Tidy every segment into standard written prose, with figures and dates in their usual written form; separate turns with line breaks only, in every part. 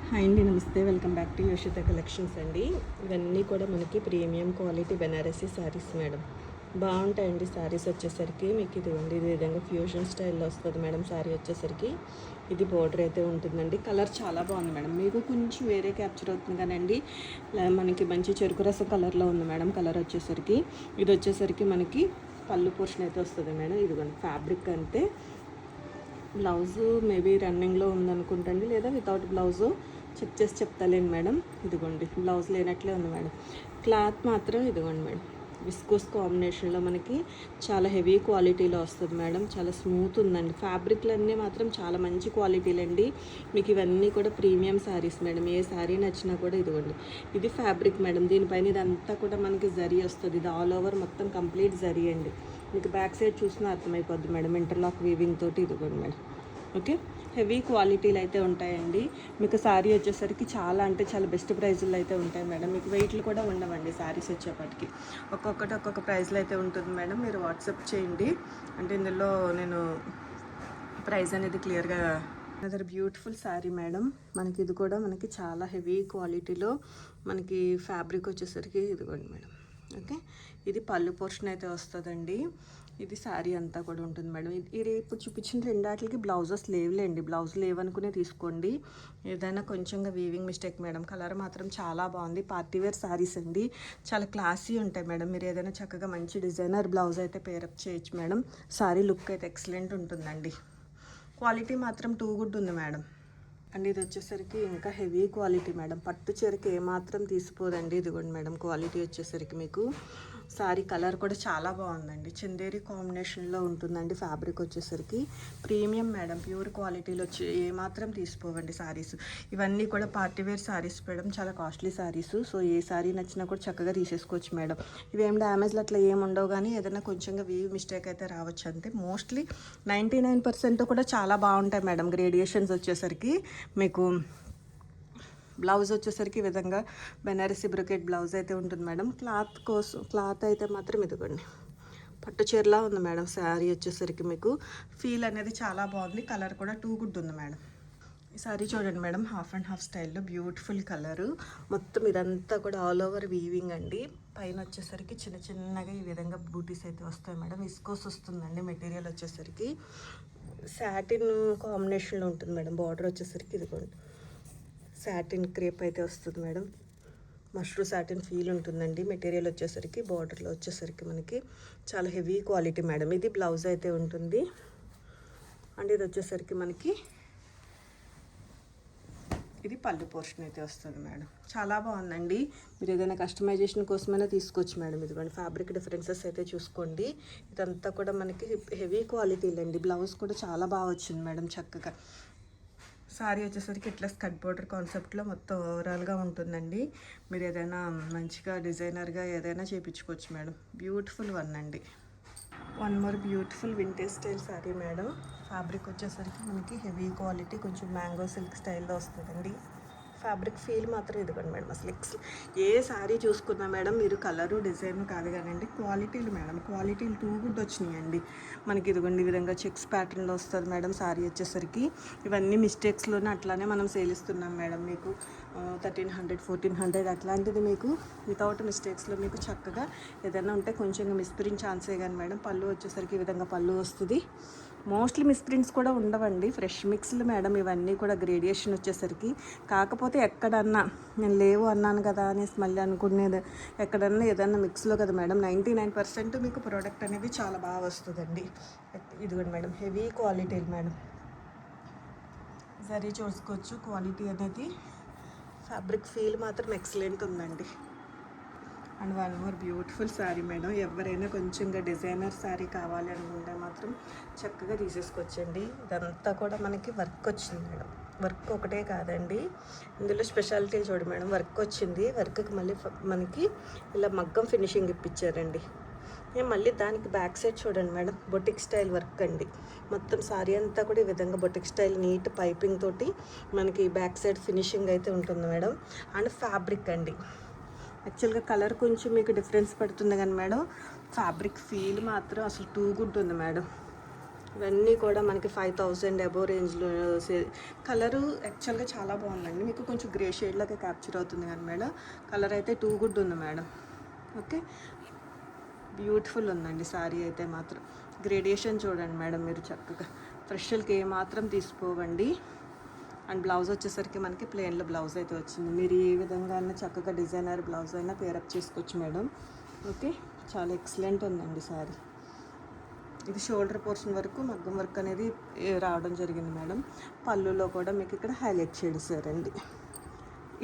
Hi అండి, నమస్తే. Welcome back to యోషిత collections అండి. ఇవన్నీ కూడా మనకి premium quality Banarasi saris madam. బాగుంటాయండి శారీస్ వచ్చేసరికి. మీకు ఇదిగోండి, ఇది విధంగా ఫ్యూజన్ స్టైల్లో వస్తుంది మేడం. శారీ వచ్చేసరికి ఇది బోర్డర్ అయితే ఉంటుందండి. కలర్ చాలా బాగుంది మేడం. మీకు కొంచెం వేరే క్యాప్చర్ అవుతుంది కానండి, మనకి మంచి చెరుకు రసం కలర్లో ఉంది మేడం. కలర్ వచ్చేసరికి ఇది వచ్చేసరికి మనకి పళ్ళు పోర్షన్ అయితే వస్తుంది మేడం. ఇదిగోండి ఫ్యాబ్రిక్ అంతే. బ్లౌజు మేబీ రన్నింగ్లో ఉందనుకుంటండి, లేదా వితౌట్ బ్లౌజు చెక్ చేసి చెప్తాలేండి మేడం. ఇదిగోండి బ్లౌజ్ లేనట్లే ఉంది మేడం. క్లాత్ మాత్రం ఇదిగోండి మేడం, విస్కోస్ కాంబినేషన్లో మనకి చాలా హెవీ క్వాలిటీలో వస్తుంది మేడం. చాలా స్మూత్ ఉందండి. ఫ్యాబ్రిక్లన్నీ మాత్రం చాలా మంచి క్వాలిటీలండి. మీకు ఇవన్నీ కూడా ప్రీమియం శారీస్ మేడం. ఏ శారీ నచ్చినా కూడా ఇదిగోండి, ఇది ఫ్యాబ్రిక్ మేడం. దీనిపైన ఇదంతా కూడా మనకి జరీ వస్తుంది. ఇది ఆల్ ఓవర్ మొత్తం కంప్లీట్ జరీ అండి. మీకు బ్యాక్ సైడ్ చూసినా అర్థమైపోద్ది మేడం. ఇంటర్లాక్ వీవింగ్ తోటి ఇదిగోండి మేడం. ఓకే, హెవీ క్వాలిటీలు అయితే ఉంటాయండి. మీకు శారీ వచ్చేసరికి చాలా అంటే చాలా బెస్ట్ ప్రైజుల్లో అయితే ఉంటాయి మేడం. మీకు వెయిట్లు కూడా ఉండవండి శారీస్ వచ్చేప్పటికి. ఒక్కొక్కటి ఒక్కొక్క ప్రైస్లో అయితే ఉంటుంది మేడం. మీరు వాట్సాప్ చేయండి, అంటే ఇందులో నేను ప్రైస్ అనేది క్లియర్గా. Other beautiful sari madam. మనకి ఇది కూడా మనకి చాలా హెవీ క్వాలిటీలో మనకి ఫ్యాబ్రిక్ వచ్చేసరికి ఇదిగోండి మేడం. ఓకే, ఇది పళ్ళు పోర్షన్ అయితే వస్తుందండి. ఇది శారీ అంతా కూడా ఉంటుంది మేడం. ఇది ఇప్పుడు చూపించిన రెండాటికి బ్లౌజెస్ లేవులేండి. బ్లౌజ్ లేవనుకునే తీసుకోండి. ఏదైనా కొంచెంగా వీవింగ్ మిస్టేక్ మేడం. కలర్ మాత్రం చాలా బాగుంది. పార్టీవేర్ శారీస్ అండి, చాలా క్లాసీ ఉంటాయి మేడం. మీరు ఏదైనా చక్కగా మంచి డిజైనర్ బ్లౌజ్ అయితే పేరప్ చేయొచ్చు మేడం. శారీ లుక్ అయితే ఎక్సలెంట్ ఉంటుందండి. క్వాలిటీ మాత్రం టూ గుడ్ ఉంది మేడం. అండ్ ఇది వచ్చేసరికి ఇంకా హెవీ క్వాలిటీ మేడం. పట్టు చీరకి ఏమాత్రం తీసిపోదండి. ఇదిగోండి మేడం, క్వాలిటీ వచ్చేసరికి మీకు శారీ కలర్ కూడా చాలా బాగుందండి. చందేరి కాంబినేషన్లో ఉంటుందండి. ఫ్యాబ్రిక్ వచ్చేసరికి ప్రీమియం మేడం. ప్యూర్ క్వాలిటీలో వచ్చి ఏమాత్రం తీసిపోవండి శారీస్. ఇవన్నీ కూడా పార్టీవేర్ శారీస్ మేడం. చాలా కాస్ట్లీ శారీస్. సో ఏ శారీ నచ్చినా కూడా చక్కగా తీసేసుకోవచ్చు మేడం. ఇవేం డ్యామేజ్లు అట్లా ఏమి ఉండవు, కానీ ఏదైనా కొంచెంగా వీవ్ మిస్టేక్ అయితే రావచ్చు అంతే. మోస్ట్లీ 99% కూడా చాలా బాగుంటాయి మేడం. గ్రేడియేషన్స్ వచ్చేసరికి మీకు బ్లౌజ్ వచ్చేసరికి ఈ విధంగా బెనారసీ బ్రొకెట్ బ్లౌజ్ అయితే ఉంటుంది మేడం. క్లాత్ అయితే మాత్రం ఇదిగోండి, పట్టు చీరలా ఉంది మేడం. శారీ వచ్చేసరికి మీకు ఫీల్ అనేది చాలా బాగుంది. కలర్ కూడా టూ గుడ్ ఉంది మేడం. ఈ శారీ చూడండి మేడం, హాఫ్ అండ్ హాఫ్ స్టైల్లో బ్యూటిఫుల్ కలరు. మొత్తం ఇదంతా కూడా ఆల్ ఓవర్ వీవింగ్ అండి. పైన వచ్చేసరికి చిన్న చిన్నగా ఈ విధంగా బూటీస్ అయితే వస్తాయి మేడం. విస్కోస్ వస్తుందండి మెటీరియల్ వచ్చేసరికి. సాటిన్ కాంబినేషన్లో ఉంటుంది మేడం. బార్డర్ వచ్చేసరికి ఇదిగోండి, సాటిన్ క్రేప్ అయితే వస్తుంది మేడం. మష్రూ సాటిన్ ఫీల్ ఉంటుందండి. మెటీరియల్ వచ్చేసరికి బార్డర్లో వచ్చేసరికి మనకి చాలా హెవీ క్వాలిటీ మేడం. ఇది బ్లౌజ్ అయితే ఉంటుంది. అండ్ ఇది వచ్చేసరికి మనకి ఇది పళ్ళు పోర్షన్ అయితే వస్తుంది మేడం. చాలా బాగుందండి. మీరు ఏదైనా కస్టమైజేషన్ కోసమైనా తీసుకోవచ్చు మేడం. ఇదిగోండి ఫ్యాబ్రిక్ డిఫరెన్సెస్ అయితే చూసుకోండి. ఇదంతా కూడా మనకి హెవీ క్వాలిటీలండి. బ్లౌజ్ కూడా చాలా బాగా వచ్చింది మేడం చక్కగా. శారీ వచ్చేసరికి ఇట్లా స్కట్ బోర్డర్ కాన్సెప్ట్లో మొత్తం ఓవరాల్గా ఉంటుందండి. మీరు ఏదైనా మంచిగా డిజైనర్గా ఏదైనా చేయించుకోవచ్చు మేడం. బ్యూటిఫుల్ వన్ అండి. One more beautiful vintage style sari madam. Fabric వచ్చేసరికి మనకి హెవీ క్వాలిటీ, కొంచెం మ్యాంగో సిల్క్ స్టైల్లో వస్తుందండి. ఫ్యాబ్రిక్ ఫీల్ మాత్రం ఇదిగోండి మేడం. అసలు ఏ శారీ చూసుకున్నా మేడం మీరు కలరు డిజైన్ కాదు కానండి, క్వాలిటీలు మేడం. క్వాలిటీలు టూ గుడ్ వచ్చినాయండి మనకి. ఇదిగోండి ఈ విధంగా చెక్స్ ప్యాటర్న్లో వస్తుంది మేడం శారీ వచ్చేసరికి. ఇవన్నీ మిస్టేక్స్లోనే అట్లానే మనం సేల్ ఇస్తున్నాం మేడం. మీకు 1300 1400 అట్లాంటిది మీకు వితౌట్ మిస్టేక్స్లో మీకు చక్కగా ఏదైనా ఉంటే కొంచెం మిస్ప్రింట్ ఛాన్సే కానీ మేడం. పళ్ళు వచ్చేసరికి ఈ విధంగా పళ్ళు వస్తుంది. మోస్ట్లీ మిస్ప్రింట్స్ కూడా ఉండవండి. ఫ్రెష్ మిక్స్లు మేడం ఇవన్నీ కూడా. గ్రేడియేషన్ వచ్చేసరికి కాకపోతే ఎక్కడన్నా నేను లేవు అన్నాను కదా అనేసి మళ్ళీ అనుకునేది, ఎక్కడన్నా ఏదన్నా మిక్స్లో కదా మేడం. 99% మీకు ప్రోడక్ట్ అనేది చాలా బాగా వస్తుందండి. ఇదిగోండి మేడం, హెవీ క్వాలిటీ మేడం. సరే చూసుకోవచ్చు క్వాలిటీ అనేది. ఫ్యాబ్రిక్ ఫీల్ మాత్రం ఎక్సలెంట్ ఉందండి. And one more beautiful sari madam. ఎవరైనా కొంచెంగా డిజైనర్ శారీ కావాలి అనుకుంటే మాత్రం చక్కగా తీసేసుకోవచ్చండి. ఇదంతా కూడా మనకి వర్క్ వచ్చింది మేడం. వర్క్ ఒకటే కాదండి, ఇందులో స్పెషాలిటీ చూడండి మేడం. వర్క్ వచ్చింది, వర్క్కి మళ్ళీ మనకి ఇలా మగ్గం ఫినిషింగ్ ఇప్పించారండి. మళ్ళీ దానికి బ్యాక్ సైడ్ చూడండి మేడం, బొటిక్ స్టైల్ వర్క్ అండి. మొత్తం శారీ అంతా కూడా ఈ విధంగా బొటిక్ స్టైల్ నీట్ పైపింగ్ తోటి మనకి బ్యాక్ సైడ్ ఫినిషింగ్ అయితే ఉంటుంది మేడం. అండ్ ఫ్యాబ్రిక్ అండి, యాక్చువల్గా కలర్ కొంచెం మీకు డిఫరెన్స్ పడుతుంది కానీ మేడం, ఫ్యాబ్రిక్ ఫీల్ మాత్రం అసలు టూ గుడ్ ఉంది మేడం. ఇవన్నీ కూడా మనకి 5000 అబోవ్ రేంజ్లో. కలరు యాక్చువల్గా చాలా బాగుందండి. మీకు కొంచెం గ్రే షేడ్లోకి క్యాప్చర్ అవుతుంది కానీ మేడం, కలర్ అయితే టూ గుడ్ ఉంది మేడం. ఓకే, బ్యూటిఫుల్ ఉందండి శారీ అయితే మాత్రం. గ్రేడియేషన్ చూడండి మేడం మీరు చక్కగా. ఫ్రెష్లకి ఏమాత్రం తీసుకోవండి. అండ్ బ్లౌజ్ వచ్చేసరికి మనకి ప్లెయిన్లో బ్లౌజ్ అయితే వచ్చింది. మీరు ఏ విధంగా చక్కగా డిజైనర్ బ్లౌజ్ అయినా పేరప్ చేసుకోవచ్చు మేడం. ఓకే, చాలా ఎక్సలెంట్ ఉందండి శారీ. ఇది షోల్డర్ పోర్షన్ వరకు మగ్గం వర్క్ అనేది రావడం జరిగింది మేడం. పళ్ళులో కూడా మీకు ఇక్కడ హైలైట్ చేశారండి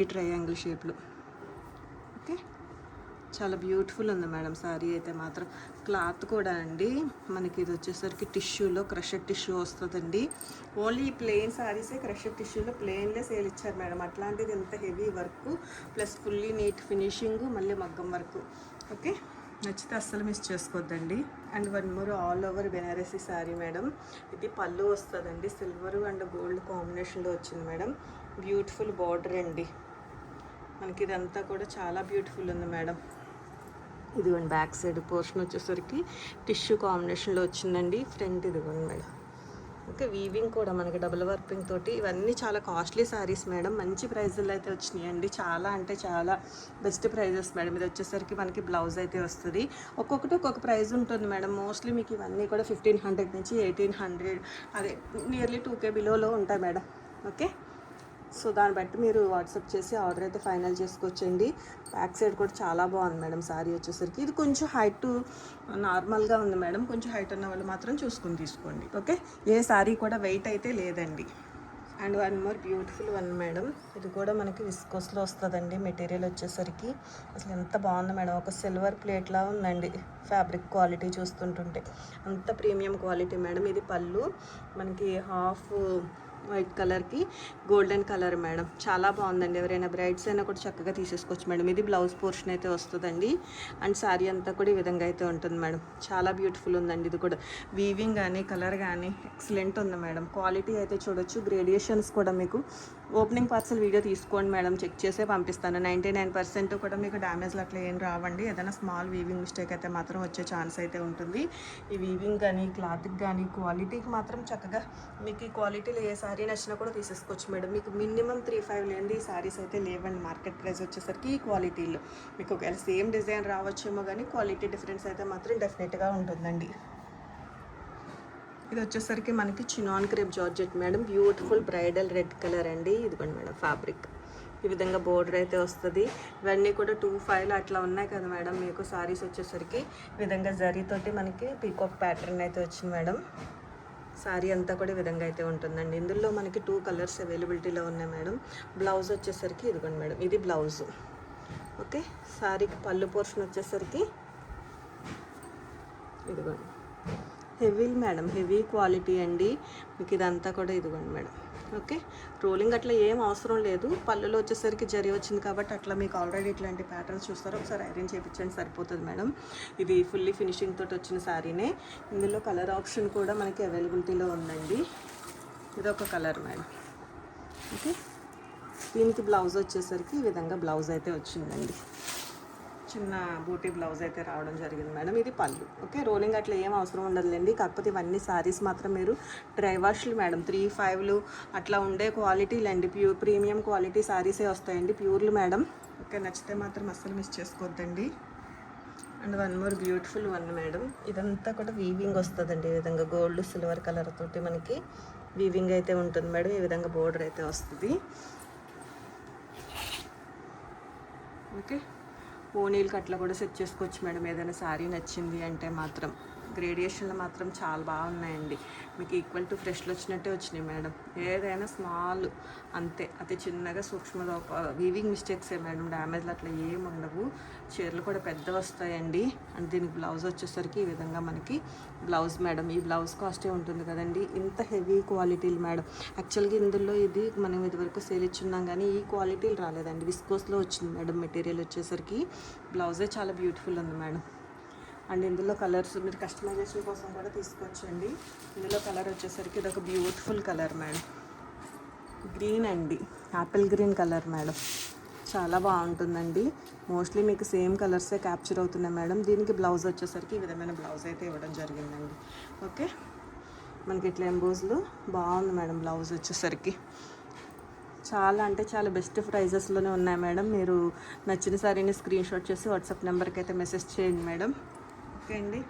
ఈ ట్రయాంగిల్ షేప్లో. ఓకే, చాలా బ్యూటిఫుల్ ఉంది మేడం శారీ అయితే మాత్రం. క్లాత్ కూడా అండి మనకి ఇది వచ్చేసరికి టిష్యూలో క్రషెడ్ టిష్యూ వస్తుందండి. ఓన్లీ ప్లెయిన్ శారీసే క్రషెడ్ టిష్యూలో ప్లెయిన్లే సేల్ ఇచ్చారు మేడం. అట్లాంటిది ఎంత heavy work plus fully neat finishing, మళ్ళీ మగ్గం వర్క్. ఓకే, నచ్చితే అస్సలు మిస్ చేసుకోవద్దండి. And one more all over Banarasi sari madam. ఇది పళ్ళు వస్తుందండి, సిల్వర్ అండ్ గోల్డ్ కాంబినేషన్లో వచ్చింది మేడం. బ్యూటిఫుల్ బార్డర్ అండి మనకి. ఇదంతా కూడా చాలా బ్యూటిఫుల్ ఉంది మేడం. ఇదిగోండి బ్యాక్ సైడ్ పోర్షన్ వచ్చేసరికి టిష్యూ కాంబినేషన్లో వచ్చిందండి. ఫ్రంట్ ఇదిగోండి మేడం. ఓకే, వీవింగ్ కూడా మనకి డబుల్ వర్కింగ్ తోటి. ఇవన్నీ చాలా కాస్ట్లీ శారీస్ మేడం. మంచి ప్రైజులు అయితే వచ్చినాయండి. చాలా అంటే చాలా బెస్ట్ ప్రైజెస్ మేడం. ఇది వచ్చేసరికి మనకి బ్లౌజ్ అయితే వస్తుంది. ఒక్కొక్కటి ఒక్కొక్క ప్రైజ్ ఉంటుంది మేడం. మోస్ట్లీ మీకు ఇవన్నీ కూడా 1500 నుంచి 1800, అదే నియర్లీ 2K బిలోలో ఉంటాయి మేడం. ఓకే, సో దాన్ని బట్టి మీరు వాట్సాప్ చేసి ఆర్డర్ అయితే ఫైనల్ చేసుకోవచ్చండి. బ్యాక్ సైడ్ కూడా చాలా బాగుంది మేడం శారీ వచ్చేసరికి. ఇది కొంచెం హైట్ నార్మల్గా ఉంది మేడం. కొంచెం హైట్ ఉన్న వాళ్ళు మాత్రం చూసుకుని తీసుకోండి. ఓకే, ఏ శారీ కూడా వెయిట్ అయితే లేదండి. And one more beautiful one madam. ఇది కూడా మనకి విస్కోస్లో వస్తుందండి. మెటీరియల్ వచ్చేసరికి అసలు ఎంత బాగుంది మేడం. ఒక సిల్వర్ ప్లేట్లా ఉందండి. ఫ్యాబ్రిక్ క్వాలిటీ చూస్తుంటుంటే అంత ప్రీమియం క్వాలిటీ మేడం. ఇది పళ్ళు మనకి హాఫ్ వైట్ కలర్కి గోల్డెన్ కలర్ మేడం. చాలా బాగుందండి. ఎవరైనా బ్రైడ్స్ అయినా కూడా చక్కగా తీసేసుకోవచ్చు మేడం. ఇది బ్లౌజ్ పోర్షన్ అయితే వస్తుందండి. అండ్ శారీ అంతా కూడా ఈ విధంగా అయితే ఉంటుంది మేడం. చాలా బ్యూటిఫుల్ ఉందండి. ఇది కూడా వీవింగ్ కానీ కలర్ కానీ ఎక్సలెంట్ ఉంది మేడం. క్వాలిటీ అయితే చూడొచ్చు. గ్రేడియేషన్స్ కూడా మీకు ఓపెనింగ్ పార్సల్ వీడియో తీసుకోండి మేడం, చెక్ చేసే పంపిస్తాను. 99% కూడా మీకు డ్యామేజ్లు అట్లా ఏం రావండి. ఏదైనా స్మాల్ వీవింగ్ మిస్టేక్ అయితే మాత్రం వచ్చే ఛాన్స్ అయితే ఉంటుంది. ఈ వీవింగ్ కానీ క్లాత్కి కానీ క్వాలిటీకి మాత్రం చక్కగా మీకు ఈ క్వాలిటీలో ఏ శారీ నచ్చినా కూడా తీసేసుకోవచ్చు మేడం. మీకు మినిమం 3-5 లేనిది ఈ శారీస్ అయితే లేవండి. మార్కెట్ ప్రైస్ వచ్చేసరికి ఈ క్వాలిటీలో మీకు ఒకవేళ సేమ్ డిజైన్ రావచ్చేమో కానీ క్వాలిటీ డిఫరెన్స్ అయితే మాత్రం డెఫినెట్గా ఉంటుందండి. ఇది వచ్చేసరికి మనకి chinon crepe georgette madam. Beautiful bridal red colour అండి. ఇదిగోండి మేడం ఫ్యాబ్రిక్. ఈ విధంగా బోర్డర్ అయితే వస్తుంది. ఇవన్నీ కూడా 2-5 అట్లా ఉన్నాయి కదా మేడం. మీకు శారీస్ వచ్చేసరికి ఈ విధంగా జరీతోటి మనకి పీకాక్ ప్యాటర్న్ అయితే వచ్చింది మేడం. శారీ అంతా కూడా ఈ విధంగా అయితే ఉంటుందండి. ఇందులో మనకి 2 కలర్స్ అవైలబిలిటీలో ఉన్నాయి మేడం. బ్లౌజ్ వచ్చేసరికి ఇదిగోండి మేడం, ఇది బ్లౌజ్. ఓకే, శారీకి పళ్ళు పోర్షన్ వచ్చేసరికి ఇదిగోండి హెవీ మేడం, హెవీ క్వాలిటీ అండి. మీకు ఇదంతా కూడా ఇదిగోండి మేడం. ఓకే, రోలింగ్ అట్లా ఏం అవసరం లేదు. పళ్ళులో వచ్చేసరికి జరి వచ్చింది కాబట్టి అట్లా మీకు ఆల్రెడీ ఇట్లాంటి ప్యాటర్న్స్ చూస్తారు. ఒకసారి ఐరన్ చేయించండి సరిపోతుంది మేడం. ఇది ఫుల్లీ ఫినిషింగ్ తోటి వచ్చిన శారీనే. ఇందులో కలర్ ఆప్షన్ కూడా మనకి అవైలబిలిటీలో ఉందండి. ఇది ఒక కలర్ మేడం. ఓకే, దీనికి బ్లౌజ్ వచ్చేసరికి ఈ విధంగా బ్లౌజ్ అయితే వచ్చిందండి. చిన్న బూటీ బ్లౌజ్ అయితే రావడం జరిగింది మేడం. ఇది పళ్ళు. ఓకే, రోలింగ్ అట్లా ఏం అవసరం ఉండదులేండి. కాకపోతే ఇవన్నీ శారీస్ మాత్రం మీరు డ్రై వాష్లు మేడం 3-5 అట్లా ఉండే క్వాలిటీలు అండి. ప్రీమియం క్వాలిటీ శారీసే వస్తాయండి, ప్యూర్లు మేడం. ఓకే, నచ్చితే మాత్రం అస్సలు మిస్ చేసుకోవద్దండి. And one more beautiful one madam. ఇదంతా కూడా వీవింగ్ వస్తుందండి. ఈ విధంగా గోల్డ్ సిల్వర్ కలర్ తోటి మనకి వీవింగ్ అయితే ఉంటుంది మేడం. ఈ విధంగా బోర్డర్ అయితే వస్తుంది. ఓకే, ఓనీలకి అట్లా కూడా సెట్ చేసుకోవచ్చు మేడం. ఏదైనా శారీ నచ్చింది అంటే మాత్రం. గ్రేడియేషన్లు మాత్రం చాలా బాగున్నాయండి. మీకు ఈక్వల్ టు ఫ్రెష్లు వచ్చినట్టే వచ్చినాయి మేడం. ఏదైనా స్మాల్ అంతే, అతి చిన్నగా సూక్ష్మ వీవింగ్ మిస్టేక్సే మేడం. డ్యామేజ్లు అట్లా ఏమి ఉండవు. చీరలు కూడా పెద్ద వస్తాయండి. అండ్ దీనికి బ్లౌజ్ వచ్చేసరికి ఈ విధంగా మనకి బ్లౌజ్ మేడం. ఈ బ్లౌజ్ కాస్టే ఉంటుంది కదండి. ఇంత హెవీ క్వాలిటీలు మేడం. యాక్చువల్గా ఇందులో ఇది మనం ఇదివరకు సేల్ ఇచ్చున్నాం కానీ ఈ క్వాలిటీలు రాలేదండి. విస్కోస్లో వచ్చింది మేడం. మెటీరియల్ వచ్చేసరికి బ్లౌజే చాలా బ్యూటిఫుల్ ఉంది మేడం. అండ్ ఇందులో కలర్స్ మీరు కస్టమైజేషన్ కోసం కూడా తీసుకోవచ్చండి. ఇందులో కలర్ వచ్చేసరికి ఇది ఒక బ్యూటిఫుల్ కలర్ మేడం. గ్రీన్ అండి, యాపిల్ గ్రీన్ కలర్ మేడం. చాలా బాగుంటుందండి. మోస్ట్లీ మీకు సేమ్ కలర్సే క్యాప్చర్ అవుతున్నాయి మేడం. దీనికి బ్లౌజ్ వచ్చేసరికి ఈ విధమైన బ్లౌజ్ అయితే ఇవ్వడం జరిగిందండి. ఓకే, మనకి ఇట్లా ఎంబోజ్లో బాగుంది మేడం. బ్లౌజ్ వచ్చేసరికి చాలా అంటే చాలా బెస్ట్ ప్రైజెస్లోనే ఉన్నాయి మేడం. మీరు నచ్చిన సారీని స్క్రీన్ షాట్ చేసి వాట్సాప్ నెంబర్కి అయితే మెసేజ్ చేయండి మేడం. ఓకే అండి.